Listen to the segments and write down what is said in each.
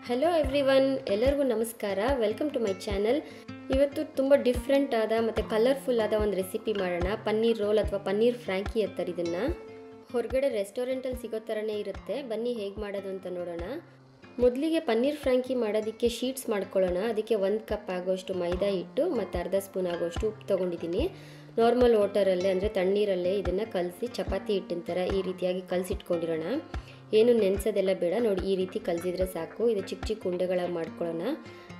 Hello everyone, ಎಲ್ಲರಿಗೂ ನಮಸ್ಕಾರ. Welcome to my channel. ಇವತ್ತು ತುಂಬ ಡಿಫ್ರೆಂಟ್ ಆದ ಮತ್ತು ಕಲರ್ಫುಲ್ ಆದ ಒಂದು ರೆಸಿಪಿ ಮಾಡೋಣ. ಪನ್ನೀರ್ ರೋಲ್ ಅಥವಾ ಪನ್ನೀರ್ ಫ್ರ್ಯಾಂಕಿ ಅಂತಾರೆ ಇದನ್ನು. ಹೊರಗಡೆ ರೆಸ್ಟೋರೆಂಟಲ್ಲಿ ಸಿಗೋ ಥರನೇ ಇರುತ್ತೆ. ಬನ್ನಿ ಹೇಗೆ ಮಾಡೋದು ಅಂತ ನೋಡೋಣ. ಮೊದಲಿಗೆ ಪನ್ನೀರ್ ಫ್ರ್ಯಾಂಕಿ ಮಾಡೋದಕ್ಕೆ ಶೀಟ್ಸ್ ಮಾಡ್ಕೊಳ್ಳೋಣ. ಅದಕ್ಕೆ 1 ಕಪ್ ಆಗೋಷ್ಟು ಮೈದಾ ಹಿಟ್ಟು ಮತ್ತು ಅರ್ಧ ಸ್ಪೂನ್ ಆಗೋಷ್ಟು ಉಪ್ಪು ತೊಗೊಂಡಿದ್ದೀನಿ. ನಾರ್ಮಲ್ ವಾಟರಲ್ಲೇ ಅಂದರೆ ತಣ್ಣೀರಲ್ಲೇ ಇದನ್ನು ಕಲಸಿ ಚಪಾತಿ ಹಿಟ್ಟಿನ ಥರ ಈ ರೀತಿಯಾಗಿ ಕಲಸಿಟ್ಕೊಂಡಿರೋಣ. ಏನು ನೆನೆಸೋದೆಲ್ಲ ಬೇಡ. ನೋಡಿ, ಈ ರೀತಿ ಕಲಸಿದ್ರೆ ಸಾಕು. ಇದು ಚಿಕ್ಕ ಚಿಕ್ಕ ಉಂಡೆಗಳಾಗಿ ಮಾಡ್ಕೊಳ್ಳೋಣ.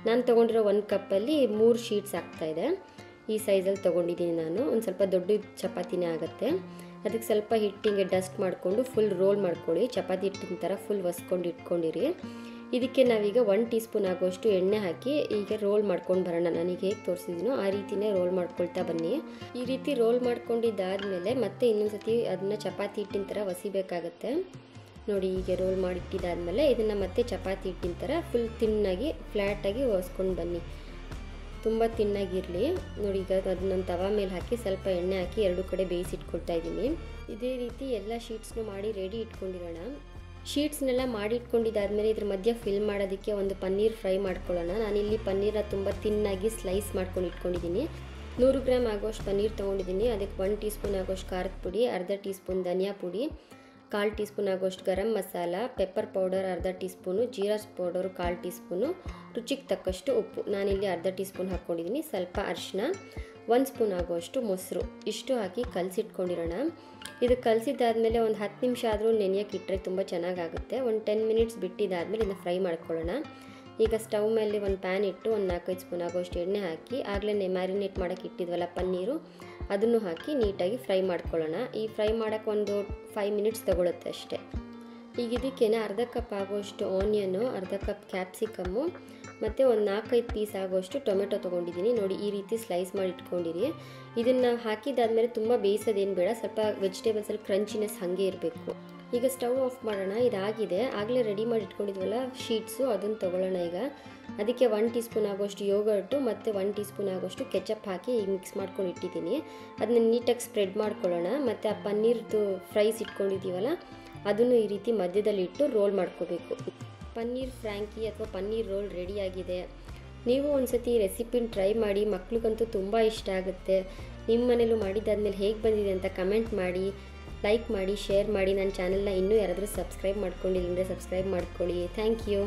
ನಾನು ತೊಗೊಂಡಿರೋ 1 ಕಪ್ಪಲ್ಲಿ 3 ಶೀಟ್ಸ್ ಆಗ್ತಾಯಿದೆ. ಈ ಸೈಜಲ್ಲಿ ತೊಗೊಂಡಿದ್ದೀನಿ ನಾನು. ಒಂದು ಸ್ವಲ್ಪ ದೊಡ್ಡ ಚಪಾತಿನೇ ಆಗುತ್ತೆ. ಅದಕ್ಕೆ ಸ್ವಲ್ಪ ಹಿಟ್ಟಿಗೆ ಡಸ್ಟ್ ಮಾಡಿಕೊಂಡು ಫುಲ್ ರೋಲ್ ಮಾಡ್ಕೊಳ್ಳಿ. ಚಪಾತಿ ಹಿಟ್ಟಿನ ಥರ ಫುಲ್ ಒಸ್ಕೊಂಡು ಇಟ್ಕೊಂಡಿರಿ. ಇದಕ್ಕೆ ನಾವೀಗ 1 ಟೀ ಸ್ಪೂನ್ ಆಗೋಷ್ಟು ಎಣ್ಣೆ ಹಾಕಿ ಈಗ ರೋಲ್ ಮಾಡ್ಕೊಂಡು ಬರೋಣ. ನನಗೆ ಹೇಗೆ ತೋರಿಸಿದ್ದೀನೋ ಆ ರೀತಿಯೇ ರೋಲ್ ಮಾಡ್ಕೊಳ್ತಾ ಬನ್ನಿ. ಈ ರೀತಿ ರೋಲ್ ಮಾಡ್ಕೊಂಡಿದ್ದಾದಮೇಲೆ ಮತ್ತೆ ಇನ್ನೊಂದು ಸತಿ ಅದನ್ನು ಚಪಾತಿ ಹಿಟ್ಟಿನ ಥರ ಒಸಿಬೇಕಾಗತ್ತೆ. ನೋಡಿ, ಹೀಗೆ ರೋಲ್ ಮಾಡಿಟ್ಟಿದ್ದಾದಮೇಲೆ ಇದನ್ನು ಮತ್ತೆ ಚಪಾತಿ ಹಿಟ್ಟಿನ ಥರ ಫುಲ್ ತಿನ್ನಾಗಿ ಫ್ಲ್ಯಾಟಾಗಿ ಒಸ್ಕೊಂಡು ಬನ್ನಿ. ತುಂಬ ತಿನ್ನಾಗಿರಲಿ. ನೋಡಿ, ಈಗ ಅದನ್ನೊಂದು ತವಾ ಮೇಲೆ ಹಾಕಿ ಸ್ವಲ್ಪ ಎಣ್ಣೆ ಹಾಕಿ 2 ಕಡೆ ಬೇಯಿಸಿಟ್ಕೊಳ್ತಾ ಇದ್ದೀನಿ. ಇದೇ ರೀತಿ ಎಲ್ಲ ಶೀಟ್ಸ್ನು ಮಾಡಿ ರೆಡಿ ಇಟ್ಕೊಂಡಿರೋಣ. ಶೀಟ್ಸ್ನೆಲ್ಲ ಮಾಡಿ ಇಟ್ಕೊಂಡಿದ್ದಾದಮೇಲೆ ಇದ್ರ ಮಧ್ಯೆ ಫಿಲ್ ಮಾಡೋದಕ್ಕೆ ಒಂದು ಪನ್ನೀರ್ ಫ್ರೈ ಮಾಡ್ಕೊಳ್ಳೋಣ. ನಾನಿಲ್ಲಿ ಪನ್ನೀರನ್ನ ತುಂಬ ತಿನ್ನಾಗಿ ಸ್ಲೈಸ್ ಮಾಡ್ಕೊಂಡು ಇಟ್ಕೊಂಡಿದ್ದೀನಿ. 100 ಗ್ರಾಮ್ ಆಗೋಷ್ಟು ಪನ್ನೀರ್ ತೊಗೊಂಡಿದ್ದೀನಿ. ಅದಕ್ಕೆ 1 ಟೀ ಸ್ಪೂನ್ ಆಗೋಷ್ಟು ಖಾರದ ಪುಡಿ, ಅರ್ಧ ಟೀ ಸ್ಪೂನ್ ಧನಿಯಾ ಪುಡಿ, 1/4 ಟೀ ಸ್ಪೂನ್ ಆಗೋಷ್ಟು ಗರಂ ಮಸಾಲ, ಪೆಪ್ಪರ್ ಪೌಡರ್ ಅರ್ಧ tea spoon, jeera powder 1/4 tea spoon, ರುಚಿಗೆ ತಕ್ಕಷ್ಟು ಉಪ್ಪು, ನಾನಿಲ್ಲಿ ಅರ್ಧ ಟೀ ಸ್ಪೂನ್ ಹಾಕ್ಕೊಂಡಿದ್ದೀನಿ. ಸ್ವಲ್ಪ ಅರಿಶಿನ, 1 ಸ್ಪೂನ್ ಆಗೋಷ್ಟು ಮೊಸರು, ಇಷ್ಟು ಹಾಕಿ ಕಲಸಿಟ್ಕೊಂಡಿರೋಣ. ಇದು ಕಲಸಿದ್ದಾದಮೇಲೆ ಒಂದು 10 ನಿಮಿಷ ಆದರೂ ನೆನೆಯೋಕೆ ಇಟ್ಟರೆ ತುಂಬ ಚೆನ್ನಾಗಾಗುತ್ತೆ. ಒಂದು 10 ಮಿನಿಟ್ಸ್ ಬಿಟ್ಟಿದ್ದಾದಮೇಲೆ ಇದನ್ನು ಫ್ರೈ ಮಾಡ್ಕೊಳ್ಳೋಣ. ಈಗ ಸ್ಟವ್ ಮೇಲೆ ಒಂದು ಪ್ಯಾನ್ ಇಟ್ಟು ಒಂದು 4-5 ಸ್ಪೂನ್ ಆಗೋಷ್ಟು ಎಣ್ಣೆ ಹಾಕಿ ಆಗಲೇ ಮ್ಯಾರಿನೇಟ್ ಮಾಡೋಕ್ಕೆ ಇಟ್ಟಿದ್ವಲ್ಲ ಪನ್ನೀರು, ಅದನ್ನು ಹಾಕಿ ನೀಟಾಗಿ ಫ್ರೈ ಮಾಡ್ಕೊಳ್ಳೋಣ. ಈ ಫ್ರೈ ಮಾಡೋಕ್ಕೆ ಒಂದು 5 ಮಿನಿಟ್ಸ್ ತಗೊಳುತ್ತೆ ಅಷ್ಟೇ. ಈಗ ಇದಕ್ಕೇನೆ ಅರ್ಧ ಕಪ್ ಆಗೋಷ್ಟು ಆನಿಯನ್ನು, ಅರ್ಧ ಕಪ್ ಕ್ಯಾಪ್ಸಿಕಮ್ಮು ಮತ್ತು ಒಂದು 4-5 ಪೀಸ್ ಆಗೋಷ್ಟು ಟೊಮೆಟೊ ತೊಗೊಂಡಿದ್ದೀನಿ. ನೋಡಿ, ಈ ರೀತಿ ಸ್ಲೈಸ್ ಮಾಡಿ ಇಟ್ಕೊಂಡಿರಿ. ಇದನ್ನು ಹಾಕಿದ್ದಾದಮೇಲೆ ತುಂಬ ಬೇಯಿಸೋದೇನು ಬೇಡ. ಸ್ವಲ್ಪ ವೆಜಿಟೇಬಲ್ಸಲ್ಲಿ ಕ್ರಂಚಿನೆಸ್ ಹಾಗೆ ಇರಬೇಕು. ಈಗ ಸ್ಟವ್ ಆಫ್ ಮಾಡೋಣ. ಇದಾಗಿದೆ. ಆಗಲೇ ರೆಡಿ ಮಾಡಿ ಇಟ್ಕೊಂಡಿದ್ವಲ್ಲ ಶೀಟ್ಸು, ಅದನ್ನು ತೊಗೊಳ್ಳೋಣ. ಈಗ ಅದಕ್ಕೆ 1 ಟೀ ಸ್ಪೂನ್ ಆಗೋಷ್ಟು ಯೋಗರ್ಟು ಮತ್ತು 1 ಟೀ ಸ್ಪೂನ್ ಆಗೋಷ್ಟು ಕೆಚಪ್ ಹಾಕಿ ಈಗ ಮಿಕ್ಸ್ ಮಾಡ್ಕೊಂಡು ಇಟ್ಟಿದ್ದೀನಿ. ಅದನ್ನ ನೀಟಾಗಿ ಸ್ಪ್ರೆಡ್ ಮಾಡ್ಕೊಳ್ಳೋಣ. ಮತ್ತು ಆ ಪನ್ನೀರ್ದು ಫ್ರೈಸ್ ಇಟ್ಕೊಂಡಿದ್ದೀವಲ್ಲ ಅದನ್ನು ಈ ರೀತಿ ಮಧ್ಯದಲ್ಲಿ ಇಟ್ಟು ರೋಲ್ ಮಾಡ್ಕೋಬೇಕು. ಪನ್ನೀರ್ ಫ್ರ್ಯಾಂಕಿ ಅಥವಾ ಪನ್ನೀರ್ ರೋಲ್ ರೆಡಿಯಾಗಿದೆ. ನೀವು ಒಂದ್ಸತಿ ರೆಸಿಪಿನ ಟ್ರೈ ಮಾಡಿ. ಮಕ್ಳಿಗಂತೂ ತುಂಬ ಇಷ್ಟ ಆಗುತ್ತೆ. ನಿಮ್ಮ ಮನೇಲೂ ಮಾಡಿದ್ದಾದ್ಮೇಲೆ ಹೇಗೆ ಬಂದಿದೆ ಅಂತ ಕಮೆಂಟ್ ಮಾಡಿ, ಲೈಕ್ ಮಾಡಿ, ಶೇರ್ ಮಾಡಿ. ನನ್ನ ಚಾನಲ್ನ ಇನ್ನೂ ಯಾರಾದರೂ ಸಬ್ಸ್ಕ್ರೈಬ್ ಮಾಡ್ಕೊಂಡಿಲ್ಲ ಅಂದರೆ ಸಬ್ಸ್ಕ್ರೈಬ್ ಮಾಡ್ಕೊಳ್ಳಿ. Thank you.